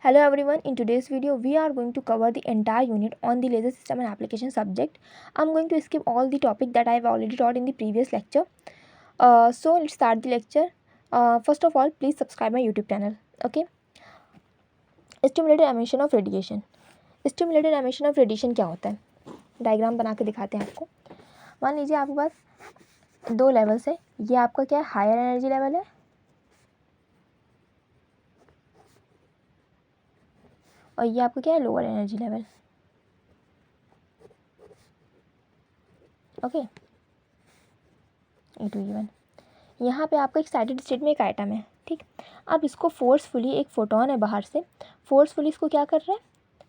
Hello everyone, in today's video we are going to cover the entire unit on the laser system and application subject. I'm going to skip all the topic that I've already taught in the previous lecture. So let's start the lecture. First of all, please subscribe my YouTube channel. Okay. Stimulated emission of radiation. Stimulated emission of radiation क्या होता है? Diagram बना के दिखाते हैं आपको. मान लीजिए आपके पास दो लेवल्स है. ये आपका क्या है? हायर एनर्जी लेवल है और ये आपका क्या है? Lower energy level. Okay. E2E1. यहाँ पे आपका एक्साइटेड स्टेट में एक आइटम है. ठीक. अब इसको फोर्सफुली एक फोटोन है बाहर से, फोर्सफुली इसको क्या कर रहा है?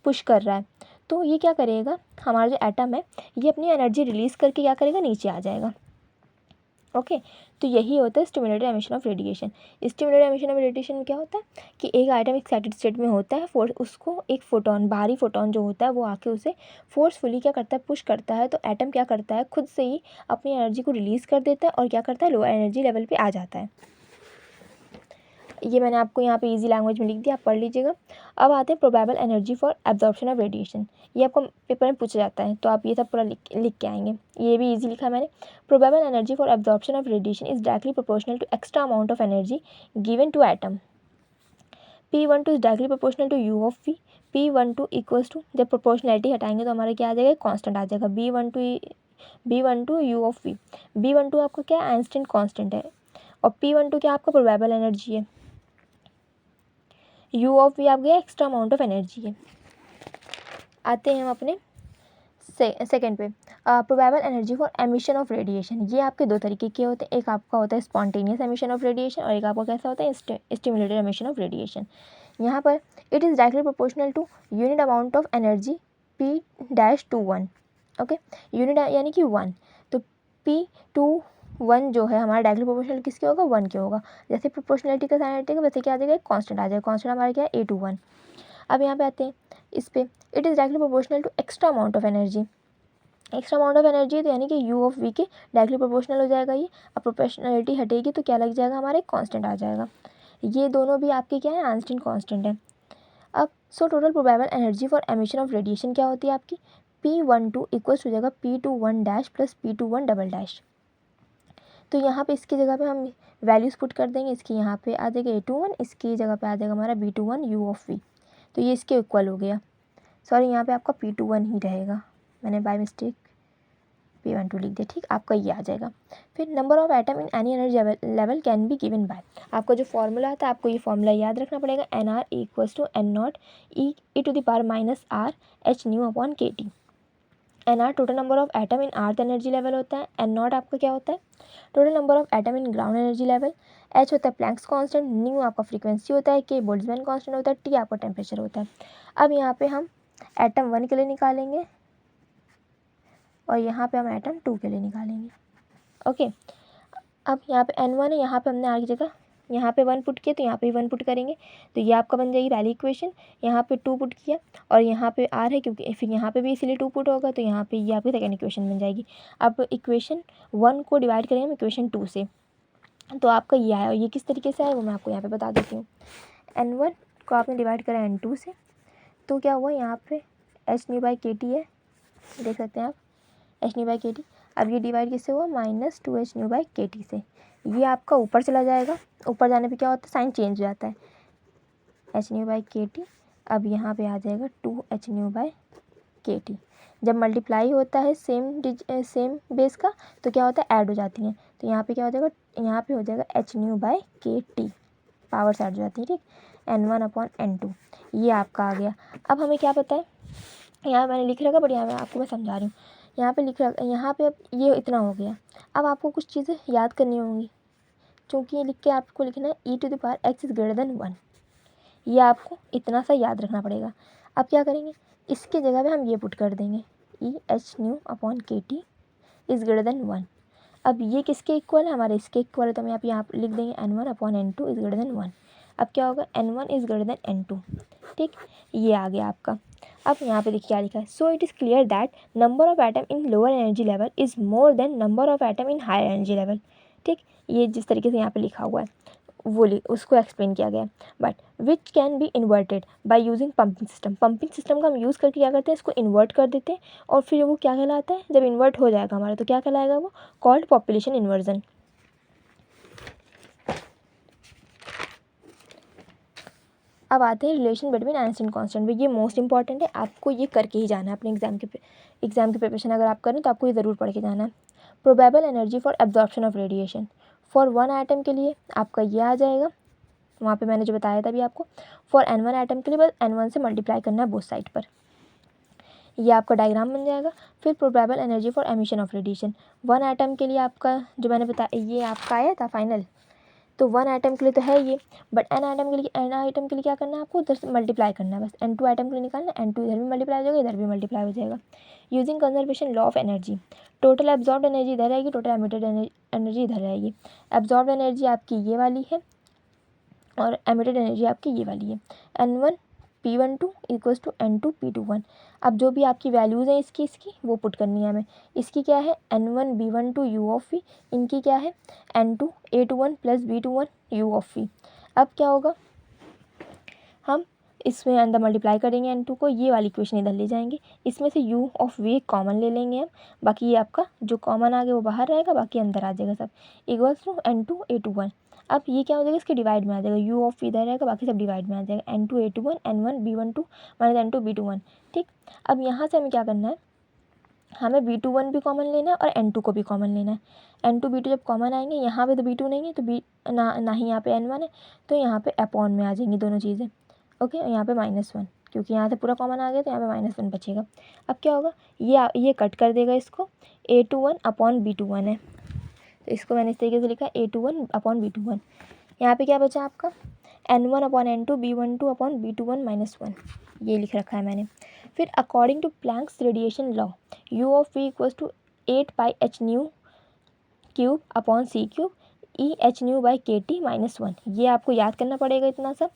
पुश कर रहा है. तो ये क्या करेगा? हमारा जो एटम है ये अपनी एनर्जी रिलीज़ करके क्या करेगा? नीचे आ जाएगा. ओके. तो यही होता है stimulated emission of radiation. Stimulated emission of radiation में क्या होता है कि एक आइटम एक्साइटेड स्टेट में होता है, उसको एक फोटोन, बाहरी फोटोन जो होता है वो आके उसे फोर्सफुली क्या करता है? पुश करता है. तो एटम क्या करता है? खुद से ही अपनी एनर्जी को रिलीज़ कर देता है और क्या करता है? लोअर एनर्जी लेवल पे आ जाता है. ये मैंने आपको यहाँ पे इजी लैंग्वेज में लिख दिया, आप पढ़ लीजिएगा. अब आते हैं probable energy for absorption of radiation. ये आपको पेपर में पूछा जाता है तो आप ये सब पूरा लिख के आएंगे. ये भी इजी लिखा है मैंने. Probable energy for absorption of radiation is directly proportional to extra amount of energy given to atom. P12 is directly proportional to U of V. P12 equals to, जब प्रोपोर्शनैलिटी हटाएंगे तो हमारा क्या आ जाएगा? कॉन्स्टेंट आ जाएगा. B12 U of V. B12 आपका क्या है? आइंस्टाइन कॉन्स्टेंट है और P12 क्या आपका प्रोबेबल एनर्जी है. U ऑफ V आप गया एक्स्ट्रा अमाउंट ऑफ एनर्जी है. आते हैं हम अपने सेकेंड पे. Probable energy for emission of radiation. ये आपके दो तरीके के होते हैं. एक आपका होता है स्पॉन्टेनियस एमिशन ऑफ रेडिएशन और एक आपका कैसा होता है? Stimulated emission of radiation. यहाँ पर it is directly proportional to unit amount of energy P-21. Okay. Unit यानी कि 1. तो P21 जो है हमारा डायरेक्टली प्रोपोर्शनल किसके होगा? 1 के होगा. जैसे प्रोपोर्शनलिटी का साइन हटेगा वैसे क्या आ जाएगा? कॉन्स्टेंट आ जाएगा. कॉन्स्टेंट हमारा क्या है? A21. अब यहाँ पे आते हैं इस पे. It is directly proportional to extra amount of energy. Extra amount of energy तो यानी कि U ऑफ V के डायरेक्टली प्रोपोर्शनल हो जाएगा ये. अब प्रोपोर्शनलिटी हटेगी तो क्या लग जाएगा? हमारा एक कॉन्स्टेंट आ जाएगा. ये दोनों भी आपके क्या है? आइंस्टाइन कॉन्स्टेंट है. अब so total probable energy for emission of radiation क्या होती है आपकी? P12 इक्वल्स हो जाएगा P21 dash plus P21 double dash. तो यहाँ पे इसकी जगह पे हम वैल्यूज़ पुट कर देंगे. इसकी यहाँ पे आ जाएगा A21, इसकी जगह पे आ जाएगा हमारा B21 U ऑफ V. तो ये इसके इक्वल हो गया. सॉरी, यहाँ पे आपका P21 ही रहेगा, मैंने बाय मिस्टेक P12 लिख दिया. ठीक. आपका ये आ जाएगा. फिर number of atom in any energy level can be given by. आपका जो फॉर्मूला आता है आपको ये फॉर्मूला याद रखना पड़ेगा. NR equals to N0 e to the power minus R H nu upon KT. NR total number of atom in Rth energy level होता है. N0 आपका क्या होता है? Total number of atom in ground energy level. H होता है Planck's constant. Nu आपका frequency होता है. K बोल्ट्जमैन कांस्टेंट होता है. T आपका टेम्परेचर होता है. अब यहाँ पे हम एटम 1 के लिए निकालेंगे और यहाँ पे हम एटम 2 के लिए निकालेंगे. ओके. अब यहाँ पे N1 है, यहाँ पे हमने आगे जगह यहाँ पे 1 पुट किया तो यहाँ पे 1 पुट करेंगे तो ये आपका बन जाएगी पहली इक्वेशन. यहाँ पे 2 पुट किया और यहाँ पे R है क्योंकि फिर यहाँ पे भी इसीलिए 2 पुट होगा तो यहाँ पे ये आपकी सेकेंड इक्वेशन बन जाएगी. अब इक्वेशन 1 को डिवाइड करेंगे हम इक्वेशन 2 से तो आपका ये आया. और ये किस तरीके से आया वो मैं आपको यहाँ पे बता देती हूँ. N1 को आपने डिवाइड करा N2 से तो क्या हुआ? यहाँ पे H न्यू बाई KT है, देख सकते हैं आप, H न्यू बाई KT. अब ये डिवाइड किससे हुआ? Minus 2H new by KT से. ये आपका ऊपर चला जाएगा. ऊपर जाने पे क्या होता है? साइन चेंज हो जाता है. H new by KT. अब यहाँ पे आ जाएगा 2H न्यू बाई KT. जब मल्टीप्लाई होता है सेम बेस का तो क्या होता है? ऐड हो जाती हैं. तो यहाँ पे क्या हो जाएगा? यहाँ पे हो जाएगा H new by KT. Powers add हो जाती है. ठीक. N1 अपॉन N2 ये आपका आ गया. अब हमें क्या पता है? यहाँ मैंने लिख रखा बट यहाँ मैं आपको समझा रही हूँ. यहाँ पे लिख रखा, यहाँ पे अब ये इतना हो गया. अब आपको कुछ चीज़ें याद करनी होंगी क्योंकि ये लिख के आपको लिखना है e to the power x is greater than 1. ये आपको इतना सा याद रखना पड़ेगा. अब क्या करेंगे? इसके जगह पे हम ये पुट कर देंगे H nu upon KT is greater than 1. अब ये किसके इक्वल है? हमारे इसके इक्वल है तो हम यहाँ पे लिख देंगे N1 upon N2 is greater than 1. अब क्या होगा? N1 is greater then N2. ठीक. ये आ गया आपका. अब यहाँ पे देखिए क्या लिखा है. So it is clear that number of atom in lower energy level is more than number of atom in higher energy level. ठीक. ये जिस तरीके से यहाँ पे लिखा हुआ है उसको एक्सप्लेन किया गया है। But which can be inverted by using pumping system. Pumping system का हम यूज़ करके क्या करते हैं, इसको इन्वर्ट कर देते हैं और फिर वो क्या कहलाता है, जब इन्वर्ट हो जाएगा हमारा तो क्या कहलाएगा वो, कॉल्ड पॉपुलेशन इन्वर्जन। अब आते हैं रिलेशन बिटवीन आइंस्टीन कांस्टेंट। ये मोस्ट इंपॉर्टेंट है, आपको ये करके ही जाना है अपने एग्जाम की प्रिपरेशन अगर आप करें तो आपको ये ज़रूर पढ़ के जाना है। Probable energy for absorption of radiation for one atom के लिए आपका ये आ जाएगा, वहाँ पे मैंने जो बताया था अभी आपको। फॉर n1 एटम के लिए बस n1 से मल्टीप्लाई करना है बोथ साइड पर, ये आपका डायग्राम बन जाएगा। फिर probable energy for emission of radiation, one atom के लिए आपका जो मैंने बताया ये आपका आया था फाइनल, तो वन आइटम के लिए तो है ये, बट एन आइटम के लिए क्या करना है आपको, उधर से मल्टीप्लाई करना है बस। n2 आइटम के लिए निकालना है, n2 इधर भी मल्टीप्लाई हो जाएगा, इधर भी मल्टीप्लाई हो जाएगा। Using conservation law of energy, total absorbed energy इधर रहेगी, टोटल एमिटेड एनर्जी इधर रहेगी। एब्जॉर्ब्ड एनर्जी आपकी ये वाली है और एमिटेड एनर्जी आपकी ये वाली है। n1 p12 equals to n2 p21। अब जो भी आपकी वैल्यूज़ हैं इसकी वो पुट करनी है हमें। इसकी क्या है n1 b12 u of v, इनकी क्या है n2 a21 plus b21 u of v। अब क्या होगा, हम इसमें अंदर मल्टीप्लाई करेंगे n2 को, ये वाली इक्वेशन इधर ले जाएंगे, इसमें से u ऑफ v कॉमन ले लेंगे हम, बाकी ये आपका जो कॉमन आ गया वो बाहर रहेगा, बाकी अंदर आ जाएगा सब, इक्वल्स टू n2 a21। अब ये क्या हो जाएगा, इसके डिवाइड में आ जाएगा, u ऑफ इधर रहेगा, बाकी सब डिवाइड में आ जाएगा, n2 a21 n1 b12 minus n2 b21। ठीक, अब यहाँ से हमें क्या करना है, हमें b21 भी कॉमन लेना है और n2 को भी कॉमन लेना है। n2 b2 जब कॉमन आएंगे, यहाँ पे तो b2 नहीं है तो ना ही यहाँ पे n1 है, तो यहाँ पे अपॉन में आ जाएंगी दोनों चीज़ें। ओके, यहाँ पे -1 क्योंकि यहाँ से पूरा कॉमन आ गया तो यहाँ पे -1 बचेगा। अब क्या होगा, ये कट कर देगा इसको, a21 अपॉन b21 है, तो इसको मैंने इस तरीके से लिखा a21 अपॉन b21। यहाँ पे क्या बचा आपका n1 upon n2 b12 upon b21 -1, ये लिख रखा है मैंने। फिर according to Planck's radiation law u of v equals to 8 pi h nu cube upon c cube e H nu by के टी -1, ये आपको याद करना पड़ेगा इतना सा।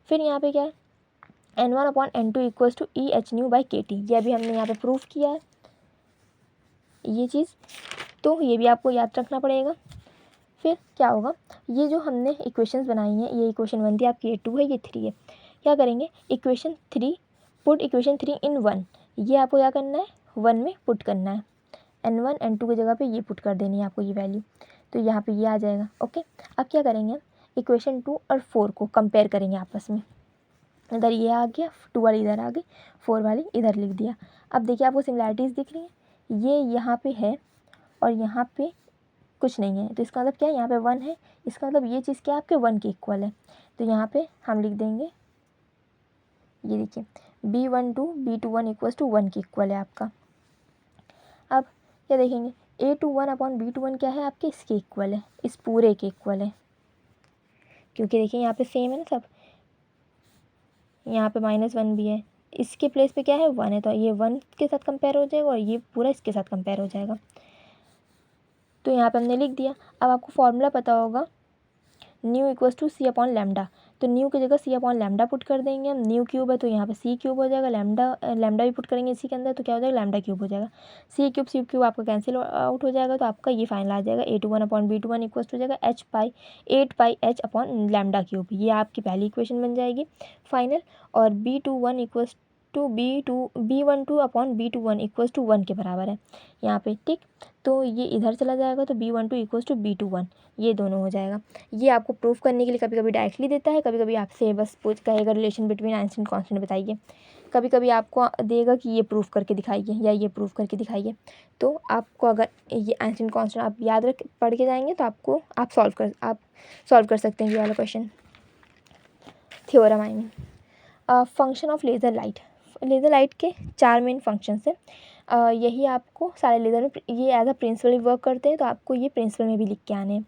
फिर यहाँ पे क्या है n1 upon n2 equals to E H nu by के टी, ये अभी हमने यहाँ पे प्रूफ किया है ये चीज़, तो ये भी आपको याद रखना पड़ेगा। फिर क्या होगा, ये जो हमने इक्वेशंस बनाई हैं, ये इक्वेशन 1 थी आपकी, ये 2 है, ये 3 है। क्या करेंगे, इक्वेशन 3 पुट इक्वेशन 3 इन 1, ये आपको क्या करना है 1 में पुट करना है, n1 n2 की जगह पे ये पुट कर देनी है आपको ये वैल्यू, तो यहाँ पे ये आ जाएगा। ओके, अब क्या करेंगे, इक्वेशन 2 और 4 को कंपेयर करेंगे आपस में, इधर ये आ गया 2 वाली इधर आ गई, 4 वाली इधर लिख दिया। अब देखिए आपको सिमिलैरिटीज़ दिख रही हैं, ये यहाँ पे है और यहाँ पे कुछ नहीं है, तो इसका मतलब क्या है, यहाँ पे 1 है, इसका मतलब ये चीज़ क्या है आपके 1 के इक्वल है, तो यहाँ पे हम लिख देंगे, ये देखिए b12 b21 इक्वल्स टू 1 के इक्वल है आपका। अब क्या देखेंगे, a21 अपॉन b21 क्या है आपके, इसके इक्वल है, इस पूरे के इक्वल है, क्योंकि देखिए यहाँ पे सेम है ना सब, यहाँ पे -1 भी है, इसके प्लेस पे क्या है 1 है, तो ये 1 के साथ कंपेयर हो जाएगा और ये पूरा इसके साथ कंपेयर हो जाएगा, तो यहाँ पे हमने लिख दिया। अब आपको फॉर्मूला पता होगा nu equals to C upon lambda, तो न्यू की जगह सी अपॉन लैम्डा पुट कर देंगे हम, न्यू क्यूब है तो यहाँ पे सी क्यूब हो जाएगा, लैम्डा भी पुट करेंगे इसी के अंदर, तो क्या हो जाएगा लैम्डा क्यूब हो जाएगा, सी क्यूब आपका कैंसिल आउट हो जाएगा, तो आपका ये फाइनल आ जाएगा a21 upon b21 equals to हो जाएगा 8 pi h upon lambda cube, ये आपकी पहली इक्वेशन बन जाएगी फाइनल। और b21 equals to b12 upon b21 equals to 1 के बराबर है यहाँ पे। ठीक, तो ये इधर चला जाएगा तो b12 इक्वल्स टू b21, ये दोनों हो जाएगा। ये आपको प्रूफ करने के लिए कभी कभी डायरेक्टली देता है, कभी कभी आपसे बस पूछ कहेगा रिलेशन बिटवीन आइंस्टीन कांस्टेंट बताइए, कभी कभी आपको देगा कि ये प्रूफ करके दिखाइए या ये प्रूफ करके दिखाइए, तो आपको अगर ये आइंस्टीन कांस्टेंट आप याद रख पढ़ के जाएंगे तो आपको आप सॉल्व कर सकते हैं ये वाला question. Theorem I mean function of laser light के 4 मेन फंक्शंस हैं, यही आपको सारे लेज़र में ये एज अ प्रिंसिपल वर्क करते हैं, तो आपको ये प्रिंसिपल में भी लिख के आने हैं।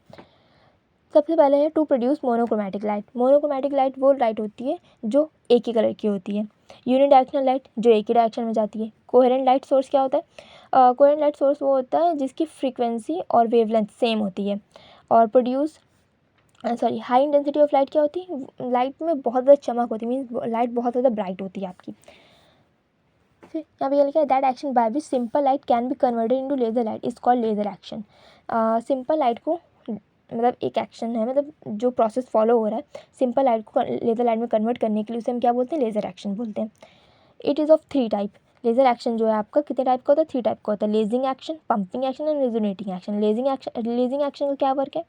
सबसे पहले है to produce monochromatic light. Monochromatic light वो लाइट होती है जो एक ही कलर की होती है। यूनिडायरेक्शनल लाइट जो एक ही डायरेक्शन में जाती है। कोहेरेंट लाइट सोर्स क्या होता है, कोहेरेंट लाइट सोर्स वो होता है जिसकी फ्रीक्वेंसी और वेवलेंथ सेम होती है। और हाई इंटेंसिटी ऑफ लाइट क्या होती है, लाइट में बहुत ज़्यादा चमक होती है, मीन्स लाइट बहुत ज़्यादा ब्राइट होती है आपकी। फिर यहाँ पे लिखा है that action by which simple light can be converted into laser light is called laser action. Simple light को मतलब एक एक्शन है, मतलब जो प्रोसेस फॉलो हो रहा है सिंपल लाइट को लेज़र लाइट में कन्वर्ट करने के लिए, उसे हम क्या बोलते हैं, लेज़र एक्शन बोलते हैं। It is of 3 type. Laser action जो है आपका कितने टाइप का होता है, 3 टाइप का होता है, lazing action, pumping action and resonating action. Lasing action का क्या वर्क है,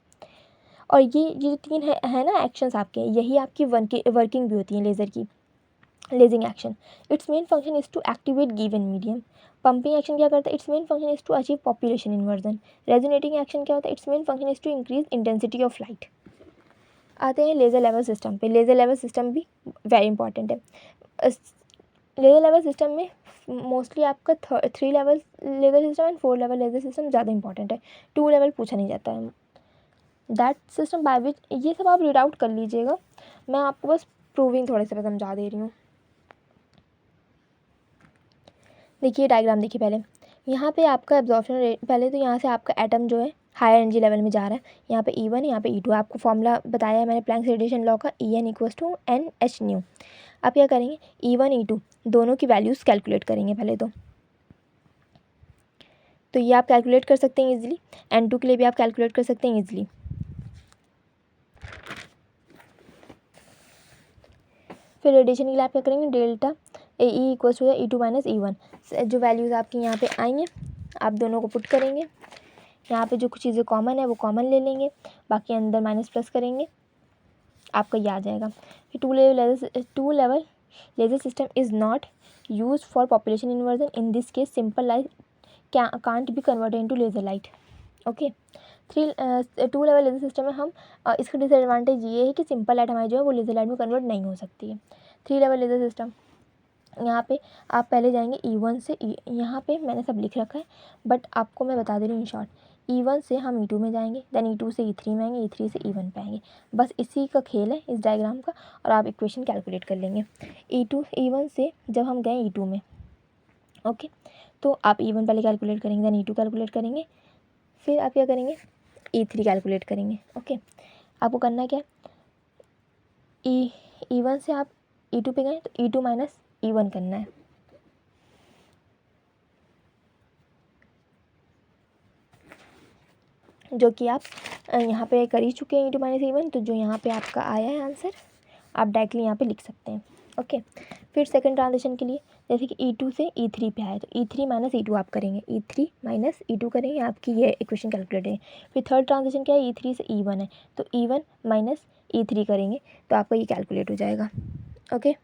और ये जो 3 है ना एक्शंस आपके, यही आपकी वर्किंग भी होती है लेज़र की। Lasing action, it's main function is to activate given medium. Pumping action क्या करता है, it's main function is to achieve population inversion. Resonating action क्या होता है, it's main function is to increase intensity of light. आते हैं laser level system पे। Laser level system भी वेरी इंपॉर्टेंट है। लेज़र लेवल सिस्टम में मोस्टली आपका 3 level laser system and 4 level laser system ज़्यादा इंपॉर्टेंट है, 2 लेवल पूछा नहीं जाता है। दैट सिस्टम बाय विच, ये सब आप रीड आउट कर लीजिएगा, मैं आपको बस प्रूविंग थोड़े से समझा दे रही हूँ। देखिए डायग्राम देखिए पहले, यहाँ पे आपका एब्जॉर्प्शन रेट, पहले तो यहाँ से आपका एटम जो है हायर एनर्जी लेवल में जा रहा है, यहाँ पे E1 यहाँ पे E2, आपको फॉर्मूला बताया है मैंने प्लैंक्स रेडिएशन लॉ का, En = NH/ν। आप क्या करेंगे, E1 E2 दोनों की वैल्यूज़ कैलकुलेट करेंगे पहले तो ये आप कैलकुलेट कर सकते हैं ईजिली, N2 के लिए भी आप कैलकुलेट कर सकते हैं ईजिली। फिर रेडिएशन के लिए आप क्या करेंगे, डेल्टा AE = E2 - E1, जो वैल्यूज़ आपकी यहाँ पे आएंगे आप दोनों को पुट करेंगे, यहाँ पे जो कुछ चीज़ें कॉमन है वो कॉमन ले लेंगे, बाकी अंदर माइनस प्लस करेंगे, आपका ये आ जाएगा। फिर two level laser system is not use for population inversion, in this case simple light can't be converted into laser light. Okay, 2 level laser system में हम इसका डिसएडवांटेज ये है कि सिंपल लाइट हमारी जो है वो लेज़र लाइट में कन्वर्ट नहीं हो सकती है। 3 लेवल लेज़र सिस्टम, यहाँ पे आप पहले जाएंगे E1 से यहाँ पे मैंने सब लिख रखा है बट आपको मैं बता दे रही हूँ इन शॉर्ट। E1 से हम E2 में जाएंगे, देन E2 से E3 में आएंगे, E3 से E1 पे आएंगे, बस इसी का खेल है इस डायग्राम का, और आप इक्वेशन कैलकुलेट कर लेंगे। E1 से जब हम गए E2 में, ओके, तो आप E1 पहले कैलकुलेट करेंगे, देन E2 कैलकुलेट करेंगे, फिर आप क्या करेंगे, E3 कैलकुलेट करेंगे। ओके, आपको करना क्या है, E1 से आप E2 पे गए तो E2 - E1 करना है। जो कि आप यहाँ पे कर ही चुके हैं, E2 - E1, तो जो यहाँ पे आपका आया है आंसर आप डायरेक्टली यहाँ पे लिख सकते हैं। ओके, फिर सेकंड ट्रांजिशन के लिए जैसे कि E2 से E3 पे आए तो E3 - E2 आप करेंगे, E3 - E2 करेंगे, आपकी ये इक्वेशन कैलकुलेट है। फिर थर्ड ट्रांजिशन क्या है, E3 से E1 है तो E1 - E3 करेंगे तो आपका ये कैलकुलेट हो जाएगा। ओके,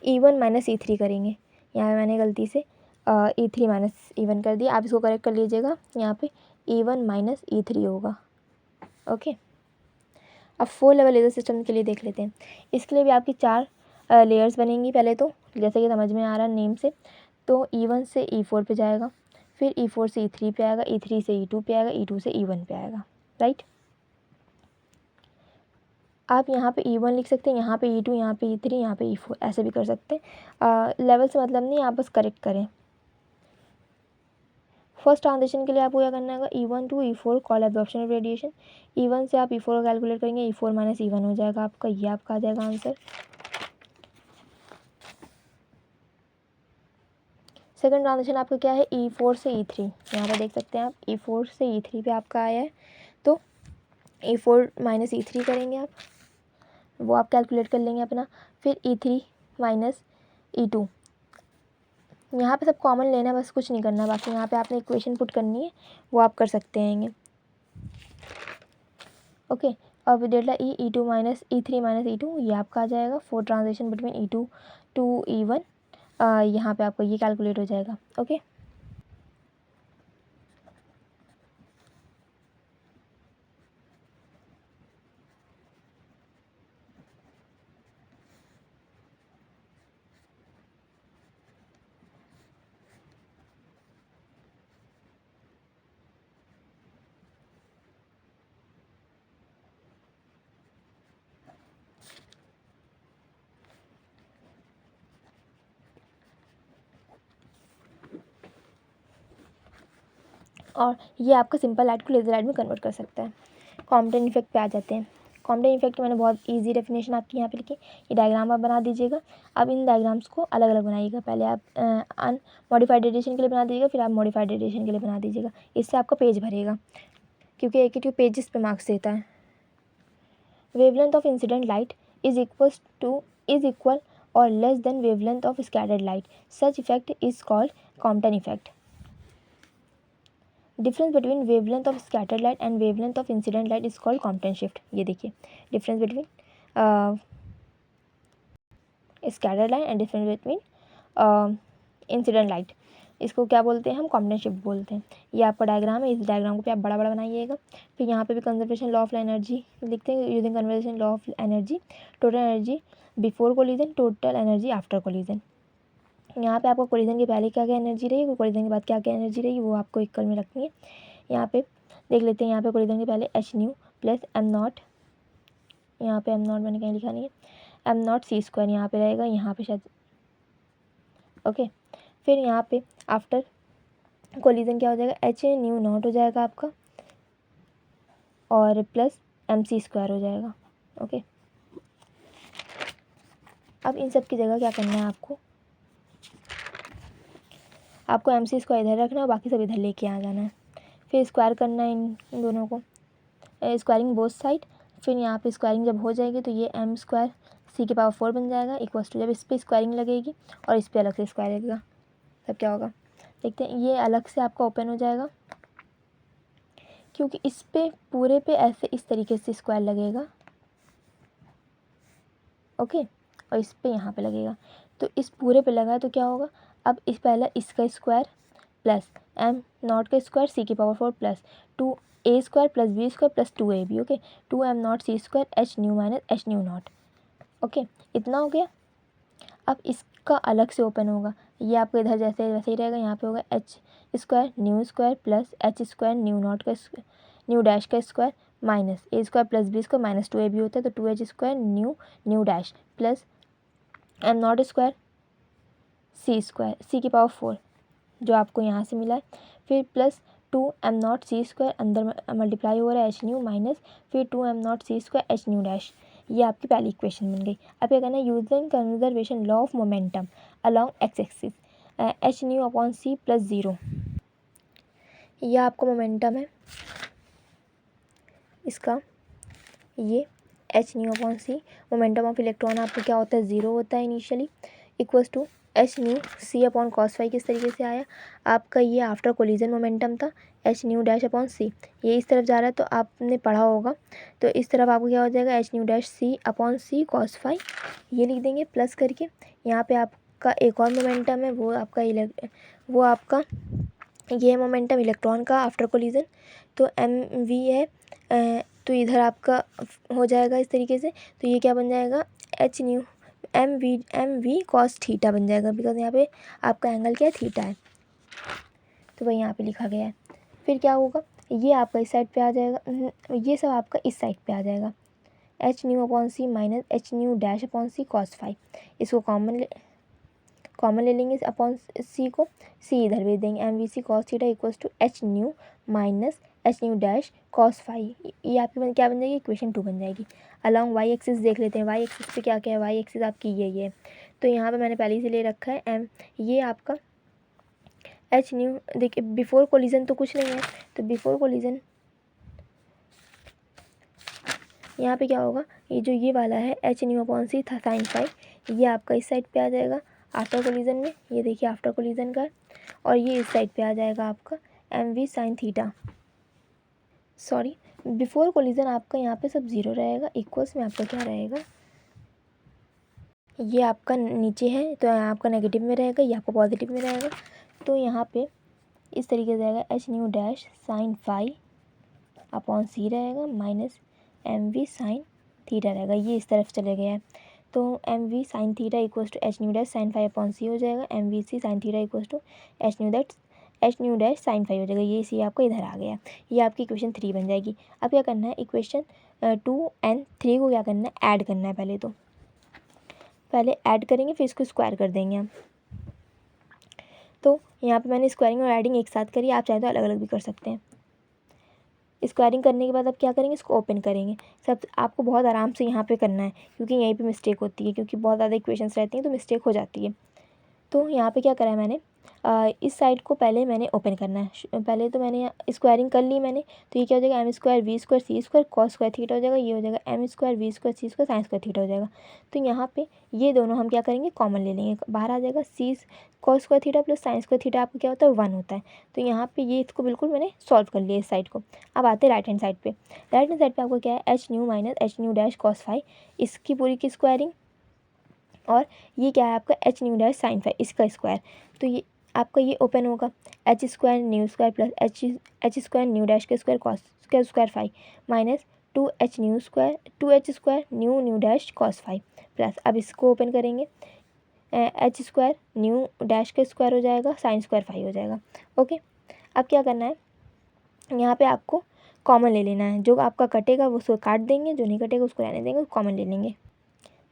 E1 - E3 करेंगे, यहाँ पे मैंने गलती से E3 - E1 कर दिया, आप इसको करेक्ट कर लीजिएगा, यहाँ पे E1 - E3 होगा। ओके, अब 4 लेवल लेज़र सिस्टम के लिए देख लेते हैं। इसके लिए भी आपकी 4 लेयर्स बनेंगी। पहले तो जैसे कि समझ में आ रहा है नेम से, तो E1 से E4 पे जाएगा, फिर E4 से E3 पे आएगा, E3 से E2 पे आएगा, E2 से E1 पे आएगा, राइट। आप यहाँ पे E1 लिख सकते हैं, यहाँ पे E2, यहाँ पे E3, यहाँ पे E4, ऐसे भी कर सकते हैं। लेवल से मतलब नहीं, आप बस करेक्ट करें। फर्स्ट ट्रांजिशन के लिए आपको क्या करना होगा, E1 to E4 call absorption of radiation. E1 से आप E4 का कैलकुलेट करेंगे, E4 - E1 हो जाएगा आपका, ये आपका आ जाएगा आंसर। सेकंड ट्रांजिशन आपका क्या है, E4 से E3, यहाँ पर देख सकते हैं आप E4 से E3 पे आपका आया है, तो E4 - E3 करेंगे आप, वो आप कैलकुलेट कर लेंगे अपना। फिर E3 - E2, यहाँ पे सब कॉमन लेना है, बस कुछ नहीं करना, बाकी यहाँ पे आपने इक्वेशन पुट करनी है, वो आप कर सकते हैं। ओके, अब डेल्टा E2 - E3 - E2 ये आपका आ जाएगा। 4 transition between E2 to E1, यहाँ पे आपका ये कैलकुलेट हो जाएगा। ओके, और ये आपका सिंपल लाइट को लेज़र लाइट में कन्वर्ट कर सकता है। कॉम्पटेंट इफेक्ट पे आ जाते हैं। कॉम्पटेंट इफेक्ट मैंने बहुत इजी डेफिनेशन आपकी यहाँ पे लिखी, ये डायग्राम आप बना दीजिएगा। अब इन डायग्राम्स को अलग अलग बनाइएगा, पहले आप अनमॉडिफाइड रेडिएशन के लिए बना दीजिएगा, फिर आप मॉडिफाइड रेडिएशन के लिए बना दीजिएगा, इससे आपका पेज भरेगा। क्योंकि एक एक पेजेस पे मार्क्स देता है। Wavelength of incident light is equal और less than wavelength of scattered light, such effect is called Compton effect. Difference between wavelength of scattered light and wavelength of incident light is called Compton shift. ये देखिए difference between scattered light and difference between incident light, इसको क्या बोलते हैं हम, Compton shift बोलते हैं। ये आपका डायग्राम है, इस डायग्राम को भी आप बड़ा बड़ा बनाइएगा। फिर यहाँ पे भी कंजर्वेशन लॉ ऑफ एनर्जी लिखते हैं, using conservation law of energy, total energy before collision, total energy after collision. यहाँ पे आपको कोलिजन के पहले क्या क्या एनर्जी रही, कोलिजन के बाद क्या क्या एनर्जी रही, वो आपको इक्वल में रखनी है। यहाँ पे देख लेते हैं, यहाँ पे कोलिजन के पहले H new plus am not, यहाँ पे एम नॉट मैंने कहीं लिखा नहीं है, एम नॉट सी स्क्वायर यहाँ पे रहेगा, यहाँ पे शायद ओके। फिर यहाँ पे आफ्टर कोलिजन क्या हो जाएगा, एच न्यू नॉट हो जाएगा आपका और प्लस एम सी स्क्वायर हो जाएगा। ओके, अब इन सब की जगह क्या करना है आपको एम सी स्क्वायर इधर रखना है और बाकी सब इधर लेके आ जाना है। फिर स्क्वायर करना है इन दोनों को, स्क्वायरिंग बोथ साइड। फिर यहाँ पे स्क्वायरिंग जब हो जाएगी तो ये एम स्क्वायर सी के पावर 4 बन जाएगा, इक्वल्स टू जब इस पर स्क्वायरिंग लगेगी और इस पर अलग से स्क्वायर लगेगा तब क्या होगा देखते हैं। ये अलग से आपका ओपन हो जाएगा क्योंकि इस पे पूरे पे ऐसे इस तरीके से स्क्वायर लगेगा ओके, और इस पे यहाँ पे लगेगा। तो इस पूरे पे लगा है तो क्या होगा, अब इस पहला इसका स्क्वायर प्लस एम नॉट का स्क्वायर सी की power 4 plus 2a square plus B square plus 2ab okay, 2m naught C square H nu minus H nu naught okay, इतना हो गया। अब इसका अलग से ओपन होगा, ये आपको इधर जैसे वैसे ही रहेगा, यहाँ पे होगा H square nu square plus H square nu naught का न्यू डैश का square minus a square plus B square minus 2ab होता है तो 2h square nu dash plus M naught square सी स्क्वायर सी की पावर 4 जो आपको यहाँ से मिला है, फिर plus 2m naught C square अंदर मल्टीप्लाई हो रहा है एच न्यू माइनस फिर 2m naught C square H nu dash. ये आपकी पहली इक्वेशन बन गई। अब क्या करना है, using conservation law of momentum along X axis H nu upon C plus 0, ये आपका मोमेंटम है इसका, ये H nu upon C, momentum of electron आपको क्या होता है 0 होता है initially, equals to H nu C upon cos phi. किस तरीके से आया आपका, ये आफ्टर कोलिजन मोमेंटम था, H nu dash upon C, ये इस तरफ जा रहा है तो आपने पढ़ा होगा, तो इस तरफ आपको क्या हो जाएगा H nu dash C upon सी कॉस फाई, ये लिख देंगे प्लस करके। यहाँ पे आपका एक और मोमेंटम है, वो आपका ये मोमेंटम इलेक्ट्रॉन का आफ्टर कोलिजन, तो एम वी है, तो इधर आपका हो जाएगा इस तरीके से, तो ये क्या बन जाएगा H nu M V cos theta बन जाएगा, बिकॉज यहाँ पे आपका एंगल क्या है थीटा है, तो वही यहाँ पे लिखा गया है। फिर क्या होगा, ये आपका इस साइड पे आ जाएगा, ये सब आपका इस साइड पे आ जाएगा, एच न्यू अपॉन सी minus H nu dash upon सी कॉस फाई, इसको कॉमन ले लेंगे अपॉन सी को, सी इधर भेज देंगे, M v C cos theta equals to H nu minus H nu dash cos phi, ये आपकी क्या बन जाएगी इक्वेशन 2 बन जाएगी। अलॉन्ग वाई एक्सिस देख लेते हैं, वाई एक्सिस पे क्या क्या है, वाई एक्सिस आपकी ये है, तो यहाँ पे मैंने पहले से ले रखा है एम, ये आपका एच न्यू, देखिए बिफोर कोलिजन तो कुछ नहीं है, तो बिफोर कोलिजन यहाँ पे क्या होगा, ये जो ये वाला है एच न्यू अपॉन सी था साइन फाई, ये आपका इस साइड पे आ जाएगा आफ्टर कोलिजन में, ये देखिए आफ्टर कोलिजन का, और ये इस साइड पे आ जाएगा आपका M we sine theta, sorry before collision आपका यहाँ पे सब 0 रहेगा, इक्वल्स में आपका क्या रहेगा, ये आपका नीचे है तो यहाँ आपका नेगेटिव में रहेगा, ये आपका पॉजिटिव में रहेगा, तो यहाँ पे इस तरीके से रहेगा h nu dash sine phi upon c रहेगा minus m we sine theta रहेगा, ये इस तरफ चले गया है, तो m we sine theta equals to H nu dash sine phi upon c हो जाएगा, m v c sine theta equals to H nu dash sine phi हो जाएगा, ये सी आपको इधर आ गया, ये आपकी इक्वेशन 3 बन जाएगी। अब क्या करना है, इक्वेशन 2 एंड 3 को क्या करना है ऐड करना है, पहले ऐड करेंगे फिर इसको स्क्वायर कर देंगे हम, तो यहाँ पे मैंने स्क्वायरिंग और एडिंग एक साथ करी, आप चाहे तो अलग अलग भी कर सकते हैं। स्क्वायरिंग करने के बाद अब क्या करेंगे, इसको ओपन करेंगे, सब आपको बहुत आराम से यहाँ पे करना है क्योंकि यहीं पे मिस्टेक होती है, क्योंकि बहुत ज़्यादा इक्वेशंस रहती हैं तो मिस्टेक हो जाती है। तो यहाँ पे क्या करा है मैंने, इस साइड को पहले मैंने ओपन करना है। पहले तो मैंने स्क्वायरिंग कर ली मैंने, तो ये क्या हो जाएगा एम स्क्वायर वी स्क्वायर सी स्क्वायर कॉस स्क्वायर थीटा हो जाएगा। ये हो जाएगा एम स्क्वायर वी स्क्वायर सी स्क्वायर साइन स्क्वायर थीटा हो जाएगा। तो यहाँ पे ये दोनों हम क्या करेंगे, कॉमन ले लेंगे, बाहर आ जाएगा c cos square theta plus sine square theta आपका क्या होता है 1 होता है। तो यहाँ पे ये इसको बिल्कुल मैंने सॉल्व कर लिया इस साइड को। अब आते हैं राइट हैंड साइड पे। राइट हैंड साइड पे आपको क्या है H nu minus H nu dash cos phi, इसकी पूरी की स्क्वायरिंग, और ये क्या है आपका H nu dash sine phi, इसका स्क्वायर। तो ये आपका ये ओपन होगा H square nu square plus H square nu dash के स्क्वायर कॉस के square phi minus 2h nu square 2h square nu nu dash cos phi plus, अब इसको ओपन करेंगे एच स्क्वायर न्यू डैश के square हो जाएगा sign square phi हो जाएगा। ओके, अब क्या करना है, यहाँ पे आपको कॉमन ले लेना है, जो आपका कटेगा वो उसको काट देंगे, जो नहीं कटेगा उसको रहने देंगे, कॉमन ले लेंगे।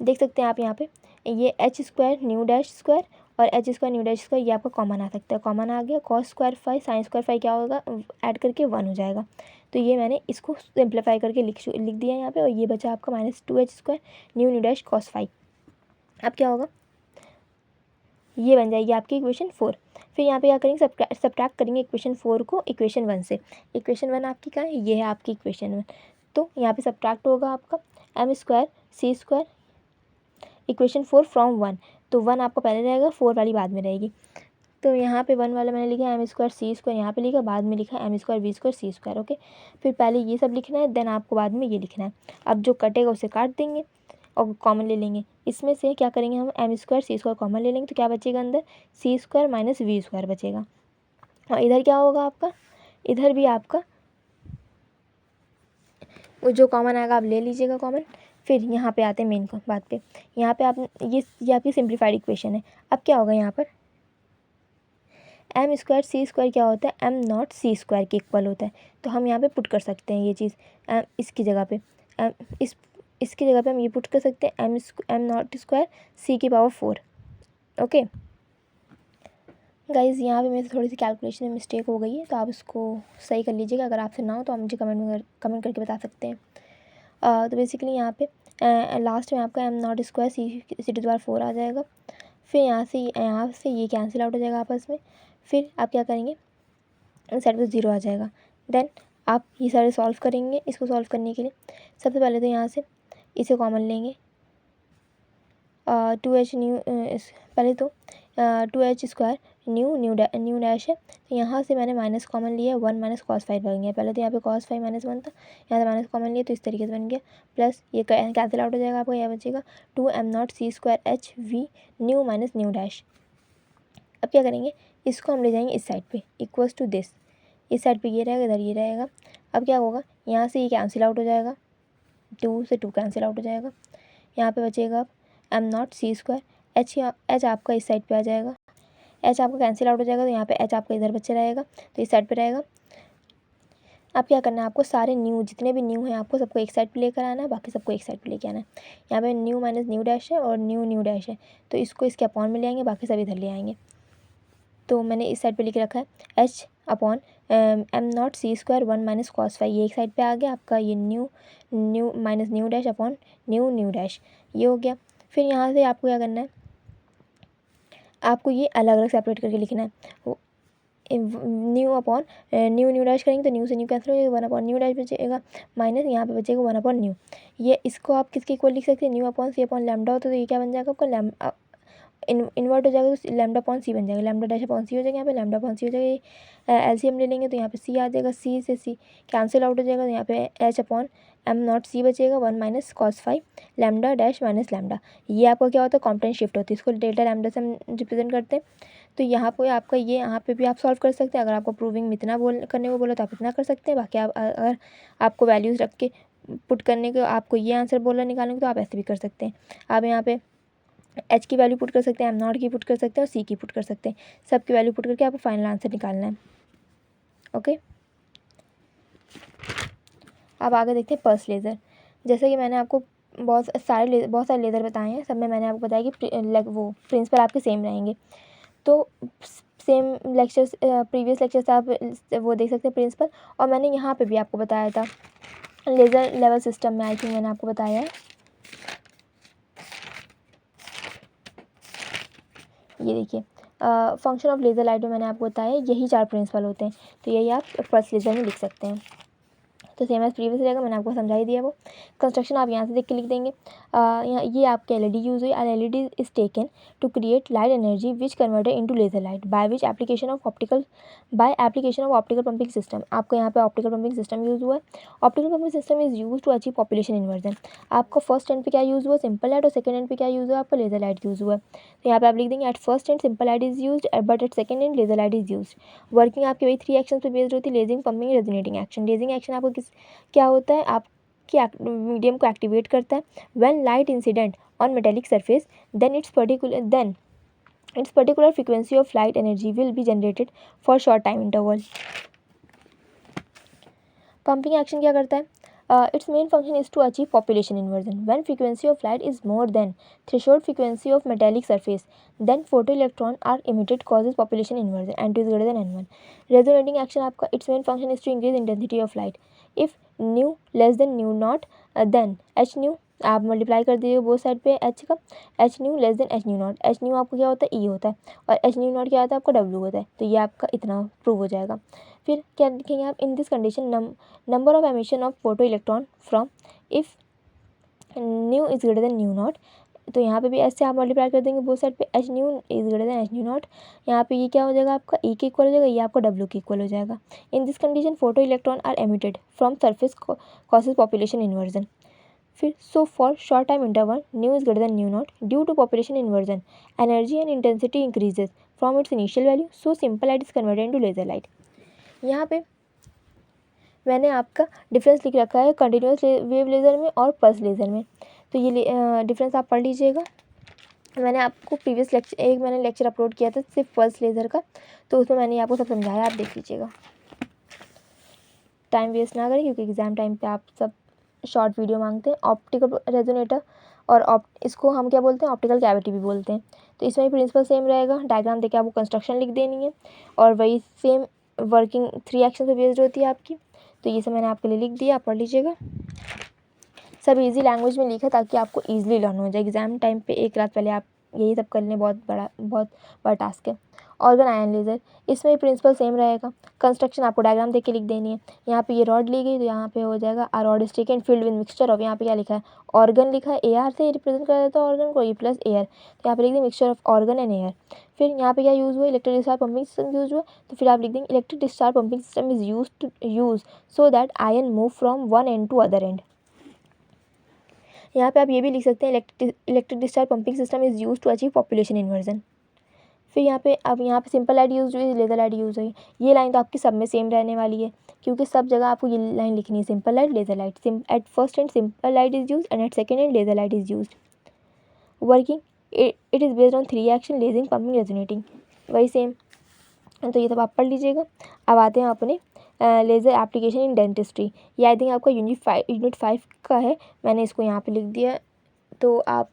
देख सकते हैं आप यहाँ पे ये h square nu dash square और h square nu dash square ये आपका कॉमन आ सकता है, कॉमन आ गया। Cos square phi sine square phi क्या होगा ऐड करके 1 हो जाएगा। तो ये मैंने इसको सिंप्लीफाई करके लिख दिया यहाँ पे, और ये बचा आपका minus 2h square nu nu dash cos phi. अब क्या होगा, ये बन जाएगी आपकी इक्वेशन 4। फिर यहाँ पे क्या करेंगे, सब्ट्रैक्ट करेंगे इक्वेशन 4 को इक्वेशन 1 से। इक्वेशन 1 आपकी क्या है, ये है आपकी इक्वेशन 1। तो यहाँ पे सब्ट्रैक्ट होगा आपका M square C square equation 4 from 1। तो 1 आपका पहले रहेगा, 4 वाली बाद में रहेगी। तो यहाँ पे 1 वाला मैंने लिखा है एम स्क्वायर सी स्क्वायर, यहाँ पे लिखा, बाद में लिखा है एम स्क्वायर वी स्क्वायर सी स्क्वायर। ओके, फिर पहले ये सब लिखना है, देन आपको बाद में ये लिखना है। अब जो कटेगा उसे काट देंगे और कॉमन ले लेंगे। इसमें से क्या करेंगे हम, एम स्क्वायर सी स्क्वायर कॉमन ले लेंगे, तो क्या बचेगा अंदर सी स्क्वायर माइनस वी स्क्वायर बचेगा। और इधर क्या होगा आपका, इधर भी आपका वो जो कॉमन आएगा आप ले लीजिएगा कॉमन। फिर यहाँ पे आते हैं मेन बात पे। यहाँ पे आप ये आपकी सिंप्लीफाइड इक्वेशन है। अब क्या होगा यहाँ पर एम स्क्वायर सी स्क्वायर क्या होता है एम नॉट सी स्क्वायर के इक्वल होता है। तो हम यहाँ पे पुट कर सकते हैं ये चीज़ इसकी जगह पे इसकी जगह पे हम ये पुट कर सकते हैं एम नॉट स्क्वायर सी की पावर 4। ओके गाइज़, यहाँ पे मेरे से थोड़ी सी कैलकुलेशन में मिस्टेक हो गई है, तो आप इसको सही कर लीजिएगा। अगर आपसे ना हो तो आप मुझे कमेंट करके बता सकते हैं। तो बेसिकली यहाँ पे लास्ट में आपका M naught square C to the power 4 आ जाएगा। फिर यहाँ से ये कैंसिल आउट हो जाएगा आपस में। फिर आप क्या करेंगे, इस साइड पे 0 आ जाएगा। देन आप ये सारे सॉल्व करेंगे। इसको सॉल्व करने के लिए सबसे पहले तो यहाँ से इसे कॉमन लेंगे 2h न्यू पहले तो 2h स्क्वायर न्यू डैश है, तो यहाँ से मैंने माइनस कॉमन लिया 1 माइनस कॉस 5 बन गया। पहले तो यहाँ पे कॉस 5 माइनस 1 था, यहाँ से माइनस कॉमन लिया तो इस तरीके से बन गया। प्लस ये कैंसिल आउट हो जाएगा, आपको यह बचेगा 2 M naught C square H V nu minus nu dash. अब क्या करेंगे, इसको हम ले जाएंगे इस साइड पे इक्वल्स टू दिस, इस साइड पे ये रहेगा, इधर ये रहेगा। अब क्या होगा, यहाँ से ये कैंसिल आउट हो जाएगा, 2 से 2 कैंसिल आउट हो जाएगा। यहाँ पे बचेगा अब M naught C square H आपका इस साइड पे आ जाएगा, एच आपका कैंसिल आउट हो जाएगा, तो यहाँ पे एच आपका इधर बच्चे रहेगा, तो इस साइड पे रहेगा। अब क्या करना है, आपको सारे न्यू जितने भी न्यू हैं आपको सबको एक साइड पे लेकर आना है, बाकी सबको एक साइड पे लेके आना है। यहाँ पे न्यू माइनस न्यू डैश है और न्यू डैश है, तो इसको इसके अपॉन में ले आएंगे, बाकी सब इधर ले आएंगे। तो मैंने इस साइड पे लिख रखा है H upon M naught C square 1 minus cos 5, ये एक साइड पे आ गया आपका। ये nu minus nu dash upon nu dash, ये हो गया। फिर यहाँ से आपको क्या करना है, आपको ये अलग अलग सेपरेट करके लिखना है। न्यू अपॉन न्यू डैश करेंगे तो न्यू से न्यू कैंसिल हो जाएगा, 1 अपॉन न्यू डैश बचेगा माइनस यहाँ पे बचेगा 1 अपॉन न्यू। ये इसको आप किसके इक्वल लिख सकते हैं, न्यू अपॉन सी अपॉन लैम्डा होता है, तो ये क्या बन जाएगा आपका इन्वर्ट हो जाएगा, तो लैम्डा अपॉन सी बन जाएगा, लैम्डा डैश अपॉन सी हो जाएगा, यहाँ पे लैम्डा अपॉन सी हो जाएगा। एलसीएम ले लेंगे तो यहाँ पे सी आ जाएगा, सी से सी कैंसिल आउट हो जाएगा, तो यहाँ पे एच अपॉन एम नॉट सी बचेगा 1 minus cos 5 lambda dash minus lambda. ये आपका क्या होता है, कॉम्पोनेंट शिफ्ट होती है, इसको डेल्टा लैम्डा से हम रिप्रेजेंट करते हैं। तो यहाँ पे आपका ये यहाँ पे भी आप सॉल्व कर सकते हैं। अगर आपको प्रूविंग में इतना करने को बोला तो आप इतना कर सकते हैं। बाकी आप अगर आपको वैल्यूज़ रख के पुट करने को आपको ये आंसर बोला निकालने को तो आप ऐसे भी कर सकते हैं। आप यहाँ पे एच की वैल्यू पुट कर सकते हैं, एम नॉट की पुट कर सकते हैं और सी की पुट कर सकते हैं। सब की वैल्यू पुट करके आपको फाइनल आंसर निकालना है। ओके, अब आगे देखते हैं पल्स लेज़र। जैसे कि मैंने आपको बहुत सारे लेज़र बताए हैं, सब में मैंने आपको बताया कि वो प्रिंसिपल आपके सेम रहेंगे। तो सेम लेक्चर्स प्रीवियस लेक्चर्स आप वो देख सकते हैं प्रिंसिपल, और मैंने यहाँ पे भी आपको बताया था लेज़र लेवल सिस्टम में, आई थिंक मैंने आपको बताया है। ये देखिए फंक्शन ऑफ लेज़र लाइट में मैंने आपको बताया यही 4 प्रिंसिपल होते हैं, तो यही आप पल्स लेज़र में लिख सकते हैं। तो सेम एज प्रीवियस रहेगा, मैंने आपको समझा ही दिया वो। कंस्ट्रक्शन आप यहाँ से देख के लिख देंगे। यहाँ ये आपके एलईडी यूज़ हुई। LED is taken to create light energy which converted into laser light by application of optical pumping system. आपको यहाँ पे ऑप्टिकल पंपिंग सिस्टम यूज़ हुआ है। Optical pumping system is use to achieve population inversion. आपका first end पे क्या use हुआ, simple light, और सेकंड एंड पे क्या यूज़ हुआ, आपका लेजर लाइट यूज़ हुआ है। तो यहाँ पे आप लिख देंगे at first end simple light is use but at second end laser light is use. Working आपकी वही 3 एक्शन पे बेस्ड होती है, lasing, pumping, resonating action. Lasing action आपको क्या होता है, आपकी मीडियम को एक्टिवेट करता है। When light incident on metallic surface then its particular frequency of light energy will be generated for short time interval. Pumping action क्या करता है, its main function is to achieve population inversion. When frequency of light is more than threshold frequency of metallic surface, then photoelectron are emitted, causes population inversion. N2 is greater than N1. Resonating action आपका its main function is to increase intensity of light. If nu less than nu naught, then h nu आप multiply कर दीजिए both side पे h का, h new less than h new not. h new आपको क्या होता है, e होता है, और h न्यू नॉट क्या होता है, आपका w होता है। तो ये आपका इतना प्रूव हो जाएगा। फिर क्या लिखेंगे आप, इन this condition number of emission of photo electron from if new is greater than nu not. तो यहाँ पे भी ऐसे आप मल्टीप्लाई कर देंगे बोथ साइड पे, H new is greater then H nu not. यहाँ पे ये क्या हो जाएगा, आपका ई के इक्वल हो जाएगा, ये आपका डब्ल्यू के इक्वल हो जाएगा। In this condition photo electron are emitted from surface causes population inversion. फिर so for short time interval nu is greater than nu naught due to population inversion energy and intensity increases from its initial value, so simple light is converted into laser light. यहाँ पे मैंने आपका difference लिख रखा है continuous wave laser में और pulse laser में। तो ये डिफरेंस आप पढ़ लीजिएगा। मैंने आपको प्रीवियस मैंने लेक्चर अपलोड किया था सिर्फ पल्स लेज़र का, तो उसमें मैंने आपको सब समझाया, आप देख लीजिएगा। टाइम वेस्ट ना करें क्योंकि एग्ज़ाम टाइम पे आप सब शॉर्ट वीडियो मांगते हैं। ऑप्टिकल रेजोनेटर और इसको हम क्या बोलते हैं, ऑप्टिकल कैविटी भी बोलते हैं। तो इसमें प्रिंसिपल सेम रहेगा, डायग्राम देके आपको कंस्ट्रक्शन लिख देनी है और वही सेम वर्किंग 3 एक्शन पे बेस्ड होती है आपकी। तो ये सब मैंने आपके लिए लिख दिया, आप पढ़ लीजिएगा। सब इजी लैंग्वेज में लिखा ताकि आपको ईजिली लर्न हो जाए। एग्ज़ाम टाइम पे एक रात पहले आप यही सब करने बहुत बड़ा टास्क है। ऑर्गन आयन लेज़र, इसमें प्रिंसिपल सेम रहेगा। कंस्ट्रक्शन आपको डायग्राम देख के लिख देनी है। यहाँ पे ये रॉड ली गई तो यहाँ पे हो जाएगा a rod is taken filled with mixture of, यहाँ पे क्या लिखा है, ऑर्गन लिखा है, एआर से रिप्रेजेंट कर देता है ऑर्गन को, ये प्लस एयर, तो यहाँ पे लिख देंगे mixture of argon and air. फिर यहाँ पे क्या यूज़ हुआ, electric discharge pumping system use हुआ, तो फिर आप लिख देंगे electric discharge pumping system is use so that ion move from one end to other end. यहाँ पे आप ये भी लिख सकते हैं electric discharge pumping system is use to achieve population inversion. फिर यहाँ पे सिंपल लाइट यूज हुई, लेजर लाइट यूज हुई। ये लाइन तो आपकी सब में सेम रहने वाली है क्योंकि सब जगह आपको ये लाइन लिखनी है, simple light, laser light. At first end simple light is use and at second end laser light is use. Working it is based on 3 action, lasing, pumping, resonating, वही सेम। तो ये सब आप पढ़ लीजिएगा। अब आते हैं अपने लेज़र एप्लीकेशन इन डेंटिस्ट्री। ये आई थिंक आपका यूनिट 5 का है, मैंने इसको यहाँ पे लिख दिया। तो आप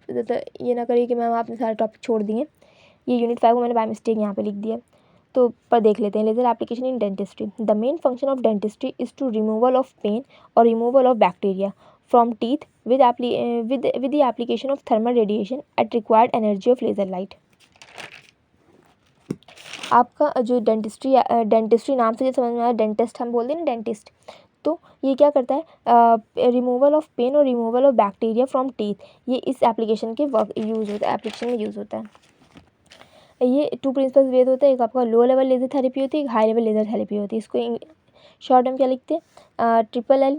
ये ना करिए कि मैम आपने सारे टॉपिक छोड़ दिए। ये यूनिट 5 को मैंने बाय मिस्टेक यहाँ पे लिख दिया। तो पर देख लेते हैं, laser application in dentistry. The main function of dentistry is to removal of pain और removal of bacteria from teeth with the application of thermal radiation at required energy of laser light. आपका जो dentistry नाम से जो समझ में आया, dentist हम बोलते हैं ना, डेंटिस्ट, तो ये क्या करता है, रिमूवल ऑफ पेन और removal of bacteria from teeth, ये इस एप्लीकेशन के एप्लीकेशन में यूज़ होता है। ये 2 प्रिंसिपल वेद होता है, एक आपका लो लेवल लेज़र थेरेपी होती है, एक हाई लेवल लेज़र थेरेपी होती है। इसको शॉर्ट में क्या लिखते हैं, LLL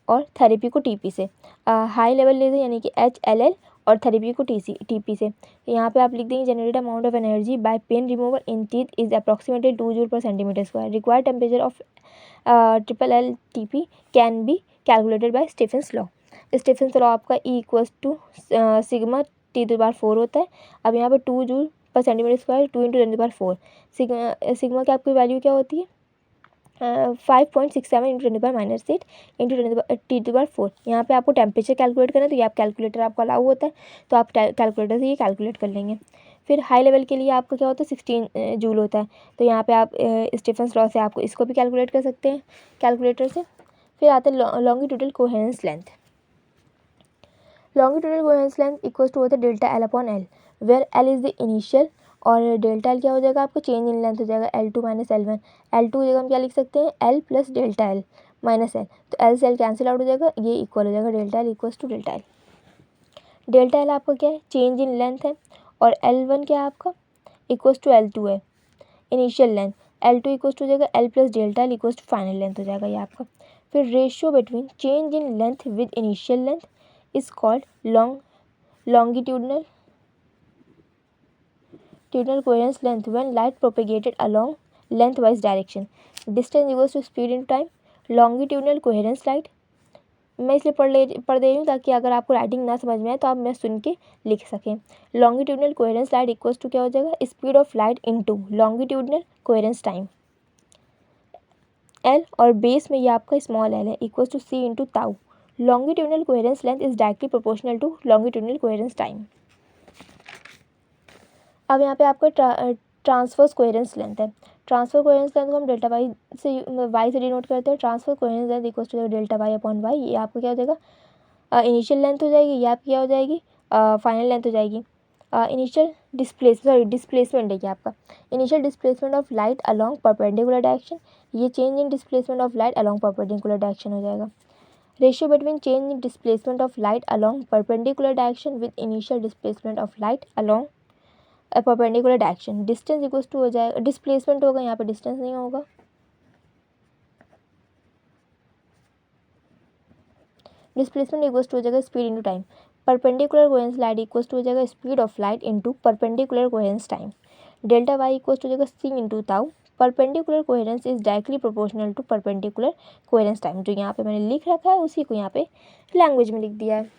और थेरेपी को TP से। हाई लेवल लेज़र यानी कि HLL और थेरेपी को TP से। यहाँ पे आप लिख देंगे generated amount of energy by pain removal in teeth is approximately 2 joule per centimetre square. Required temperature of LLL TP can be calculated by Stefan's law. Stefan's law आपका E = sigma T⁴ होता है। अब यहाँ पे 2 joule per centimetre square 2 × 10⁴। Sigma की आपकी value क्या होती है, 5.67 × 10⁻8 × T⁴। यहाँ पे आपको टेम्परेचर कैलकुलेट करना है, तो ये आप कैलकुलेटर आपका अलाउ होता है, तो आप कैलकुलेटर से ये कैलकुलेट कर लेंगे। फिर हाई लेवल के लिए आपका क्या होता है, 16 जूल होता है, तो यहाँ पे आप स्टीफेंस लॉ से आपको इसको भी कैलकुलेट कर सकते हैं कैलकुलेटर से। फिर आता है longitudinal coherence length. Longitudinal coherence length equals to होता है delta L/L, where L is the initial और डेल्टा एल क्या हो जाएगा आपको, चेंज इन लेंथ हो जाएगा L2 माइनस L1। L2 की जगह हम क्या लिख सकते हैं, L plus delta L minus L, तो एल से एल कैंसिल आउट हो जाएगा, ये इक्वल हो जाएगा delta L equals to delta L. Delta L आपका क्या है, चेंज इन लेंथ है, और L1 क्या है आपका, इक्वल्स टू L2 है initial length. L2 equals to हो जाएगा L plus delta L equals to final length हो जाएगा ये आपका। फिर ratio between change in length with initial length is called longitudinal coherence length when light propagated along lengthwise direction. Distance equals to speed into time. Longitudinal coherence light मैं इसलिए पढ़ दे रही हूँ ताकि अगर आपको राइटिंग ना समझ में आए तो आप मैं सुन के लिख सकें। Longitudinal coherence light equals to क्या हो जाएगा, speed of light into longitudinal coherence time L, और बेस में ये आपका स्मॉल एल है, equals to C into tau. Longitudinal coherence length is directly proportional to longitudinal coherence time. अब यहाँ पे आपका ट्रांसवर्स कोहेरेंस लेंथ है। ट्रांसफर कोहेरेंस लेंथ को हम डेल्टा वाई से डिनोट करते हैं। Transfer coherence length equals to delta Y upon Y, ये आपको क्या हो जाएगा, इनिशियल लेंथ हो जाएगी, ये आपकी क्या हो जाएगी, फाइनल लेंथ हो जाएगी। इनिशियल डिस्प्लेसमेंट है ये आपका, initial displacement of light along perpendicular direction, ये change in displacement of light along perpendicular direction हो जाएगा। Ratio between change in displacement of light along perpendicular direction with initial displacement of light along perpendicular direction. Distance equals to हो जाएगा, displacement होगा, यहाँ पे distance नहीं होगा। Displacement equals to हो जाएगा speed into time. Perpendicular coherence light equals to हो जाएगा speed of light into perpendicular coherence time. Delta y equals to हो जाएगा c into tau. Perpendicular coherence is directly proportional to perpendicular coherence time. जो यहाँ पे मैंने लिख रखा है उसी को यहाँ पे लैंग्वेज में लिख दिया है।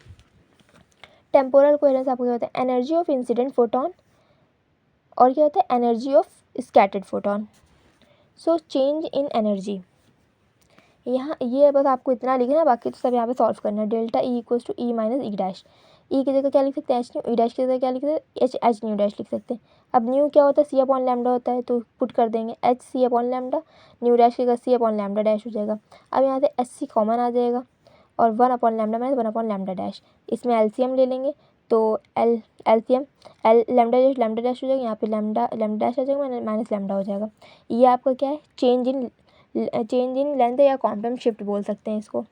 टेम्पोरल कोहेरेंस आपको क्या होता है, एनर्जी ऑफ इंसिडेंट फोटोन, और क्या होता है, energy of scattered photon. So change in energy, यहाँ ये बस आपको इतना लिखना है, बाकी तो सब यहाँ पे सॉल्व करना है। Delta e equals to e minus e dash, e की जगह क्या लिख सकते हैं, एच न्यू, ई डैश की जगह क्या लिख सकते हैं, एच न्यू डैश लिख सकते हैं। अब न्यू क्या होता है, सी अपॉन लैम्डा होता है, तो पुट कर देंगे H C upon lambda, nu dash की जगह सी अपॉन लैम्डा डैश हो जाएगा। अब यहाँ से एच सी कॉमन आ जाएगा, और 1 upon lambda minus 1 upon lambda dash, इसमें एलसीएम ले लेंगे, तो एलसीएम लैम्डा डैश हो जाएगा, यहाँ पे लैम्डा डैश आ जाएगा, माइनस लैम्डा हो जाएगा। ये आपका क्या है, चेंज इन लेंथ या क्वांटम शिफ्ट बोल सकते हैं इसको।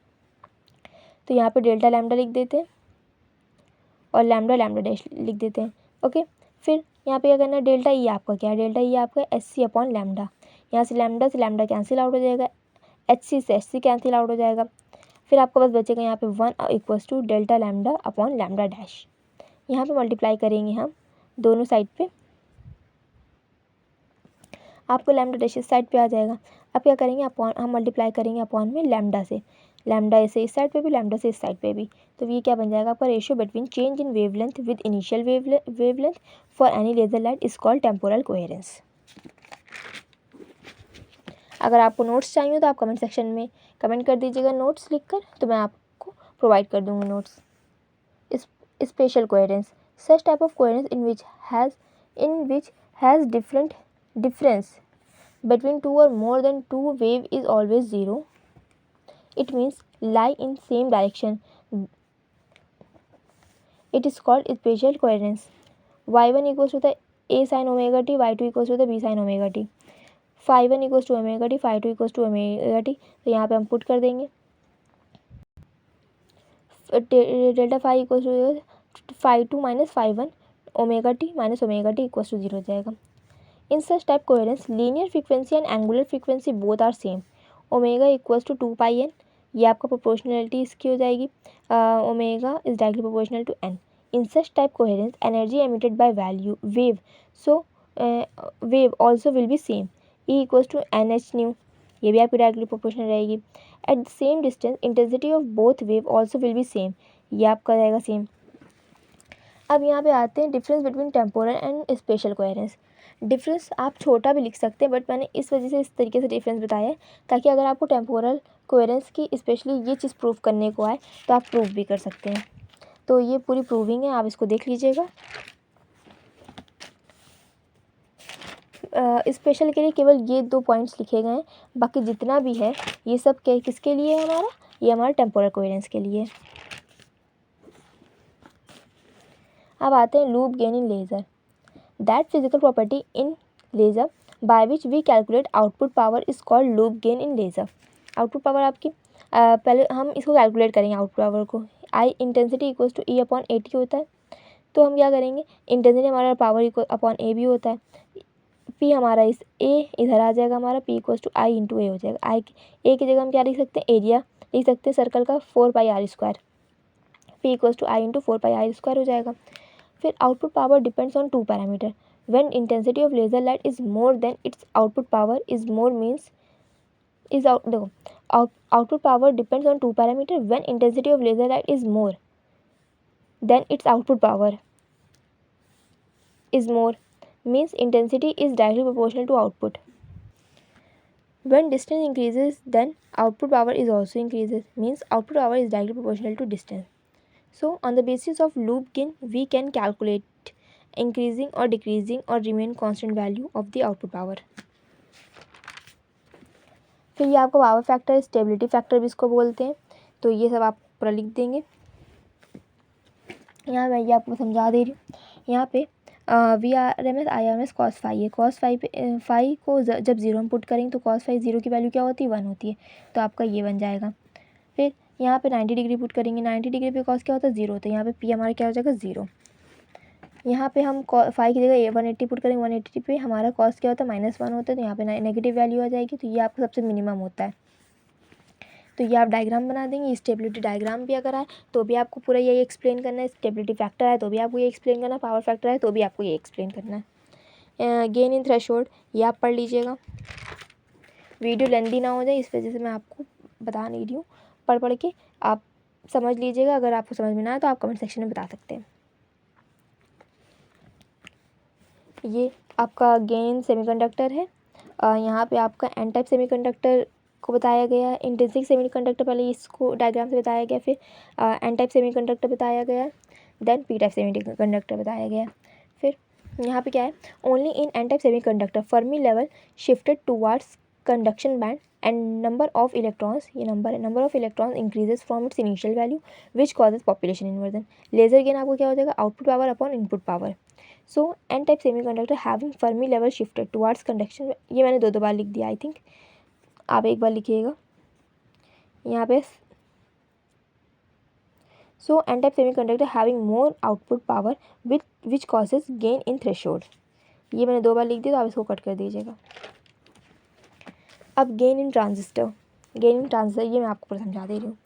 तो यहाँ पे डेल्टा लैम्डा लिख देते हैं और लैम्डा डैश लिख देते हैं। ओके, फिर यहाँ पे क्या करना है, डेल्टा ई आपका क्या है, डेल्टा ई आपका एच सी अपॉन लैम्डा, यहाँ से लैम्डा कैंसिल आउट हो जाएगा, एच सी से एच सी कैंसिल आउट हो जाएगा। फिर आपको बस बचेगा यहाँ पे 1 equals to delta lambda upon lambda dash. यहाँ पे मल्टीप्लाई करेंगे हम दोनों साइड पे, आपको लैम्डा डैश इस साइड पे आ जाएगा। अब क्या करेंगे, अपॉन हम मल्टीप्लाई करेंगे अपॉन में लैम्डा से इस साइड पे भी, लैम्डा से इस साइड पे भी, तो ये क्या बन जाएगा आपका, ratio between change in wavelength with initial wavelength for any laser light is called temporal coherence. अगर आपको नोट्स चाहिए तो आप कमेंट सेक्शन में कमेंट कर दीजिएगा नोट्स लिखकर, तो मैं आपको प्रोवाइड कर दूँगी notes. Special coherence, such type of coherence in which has difference between two or more than two wave is always zero. It means lie in same direction. It is called spatial coherence. y1 equals to the a sin omega t, y2 equals to the b sin omega t, phi1 equals to omega t, phi2 equals to omega t। तो यहाँ पे हम put कर देंगे delta phi equals to phi2 minus phi1 omega T minus omega T equals to 0 हो जाएगा। In such type coherence, linear frequency and angular frequency both are same. Omega equals to 2 pi n, ये आपका proportionality इसकी हो जाएगी, omega is directly proportional to n. In such type coherence, energy emitted by wave, so wave also will be same. E equals to nh nu, ये भी आपकी directly proportional रहेगी. At the same distance, intensity of both wave also will be same, ये आपका रहेगा same. अब यहाँ पे आते हैं difference between temporal and special coherence. Difference आप छोटा भी लिख सकते हैं, बट मैंने इस वजह से इस तरीके से डिफरेंस बताया है ताकि अगर आपको टेम्पोरल कोहेरेंस की स्पेशली ये चीज़ प्रूव करने को आए तो आप प्रूव भी कर सकते हैं। तो ये पूरी प्रूविंग है, आप इसको देख लीजिएगा। स्पेशल के लिए केवल ये 2 पॉइंट्स लिखे गए हैं, बाकी जितना भी है ये सब किसके लिए है हमारा, ये हमारा टेम्पोरल कोहेरेंस के लिए। अब आते हैं loop gain in laser. That physical property in laser by which we calculate output power is called loop gain in laser. Output power आपकी पहले हम इसको कैलकुलेट करेंगे आउटपुट पावर को। I intensity equals to e upon a t होता है, तो हम क्या करेंगे, इंटेंसिटी हमारा पावर इक्वल अपॉन ए भी होता है, पी हमारा इस ए इधर आ जाएगा, हमारा p equals to I into a हो जाएगा। आई ए की जगह हम क्या लिख सकते हैं, एरिया लिख सकते हैं सर्कल का 4πr², p equals to I into 4πr² हो जाएगा। फिर output power depends on 2 parameter. When intensity of laser light is more then its output power is more means is out देखो output power depends on 2 parameter. When intensity of laser light is more then its output power is more means intensity is directly proportional to output. When distance increases then output power is also increases means output power is directly proportional to distance. So on the basis of loop gain we can calculate increasing or decreasing or remain constant value of the output power. फिर ये आपका power factor, stability factor भी इसको बोलते हैं, तो ये सब आप पूरा लिख देंगे। यहाँ मैं ये आपको समझा दे रही हूँ। यहाँ पे VRMS IRMS कॉस फाई है, कॉस फाई पे फाई को जब जीरो हम पुट करेंगे तो कॉस फाई जीरो की वैल्यू क्या होती है, 1 होती है, तो आपका ये बन जाएगा। फिर यहाँ पे 90 डिग्री पुट करेंगे, 90 डिग्री पे कॉस क्या होता है, 0 होता है, यहाँ पे पी हमारा क्या हो जाएगा, 0। यहाँ पे हम फाई की जगह 180 पुट करेंगे, 180 पे हमारा कॉस क्या होता है, -1 होता है, तो यहाँ पे नेगेटिव वैल्यू आ जाएगी, तो ये आपका सबसे मिनिमम होता है। तो ये आप डायग्राम बना देंगे। स्टेबिलिटी डायग्राम भी अगर आए तो भी आपको पूरा यही एक्सप्लेन करना है, स्टेबिलिटी फैक्टर है तो भी आपको ये एक्सप्लेन करना है, पावर फैक्टर है तो भी आपको ये एक्सप्लेन करना है। गेन इन थ्रेशोल्ड ये आप पढ़ लीजिएगा, वीडियो लेंदी ना हो जाए इस वजह से मैं आपको बता नहीं रही हूँ, पढ़ के आप समझ लीजिएगा। अगर आपको समझ में ना आए तो आप कमेंट सेक्शन में बता सकते हैं। ये आपका गेन सेमीकंडक्टर है, यहाँ पे आपका एन टाइप सेमीकंडक्टर को बताया गया, इंट्रिंसिक सेमीकंडक्टर पहले इसको डायग्राम से बताया गया, फिर एन टाइप सेमीकंडक्टर बताया गया, देन पी टाइप सेमीकंडक्टर बताया गया। फिर यहाँ पे क्या है, only in n type semiconductor Fermi level shifted towards conduction band and number of electrons, ये number of electrons increases from its initial value which causes population inversion. Laser gain आपको क्या हो जाएगा, output power upon input power. So n type semiconductor having Fermi level shifted towards conduction, ये मैंने दो बार लिख दिया, आई थिंक आप एक बार लिखिएगा यहाँ पे। So n type semiconductor having more output power which causes gain in threshold, ये मैंने 2 बार लिख दिया, तो आप इसको कट कर दीजिएगा। अब गेन इन ट्रांजिस्टर, ये मैं आपको समझा दे रही हूँ।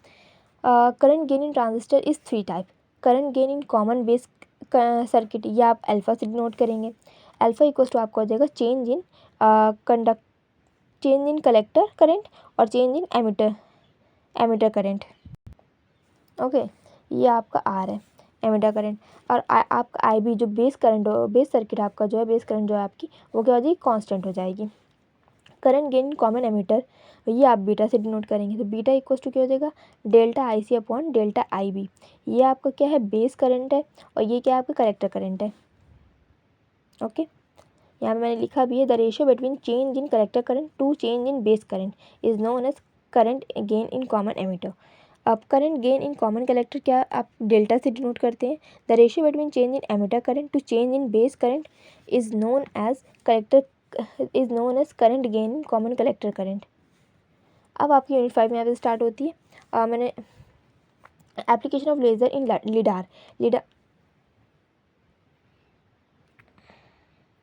Current gain in transistor is 3 type. Current gain in common base circuit, ये आप अल्फ़ा से डिनोट करेंगे। अल्फ़ा इक्वल्स टू आपका हो जाएगा चेंज इन कलेक्टर करंट और change in emitter current. Okay, ये आपका आर है एमिटर करंट, और आपका आई बी जो बेस सर्किट आपका जो है, बेस करंट जो है आपकी, वो क्या हो जाएगी, कांस्टेंट हो जाएगी। करंट गेन कॉमन एमिटर, ये आप बीटा से डिनोट करेंगे, तो बीटा इक्वल्स टू क्या हो जाएगा, delta I C upon delta I B. ये आपका क्या है, बेस करंट है, और ये क्या है आपका कलेक्टर करंट है। ओके, यहाँ पे मैंने लिखा भी है, the ratio between change in collector current to change in base current is known as current gain in common emitter. अब current gain in common collector क्या आप डेल्टा से डिनोट करते हैं। The ratio between change in emitter current to change in base current is known as current gain in common collector current. अब आपकी unit 5 में यहाँ पे स्टार्ट होती है। मैंने application of laser in lidar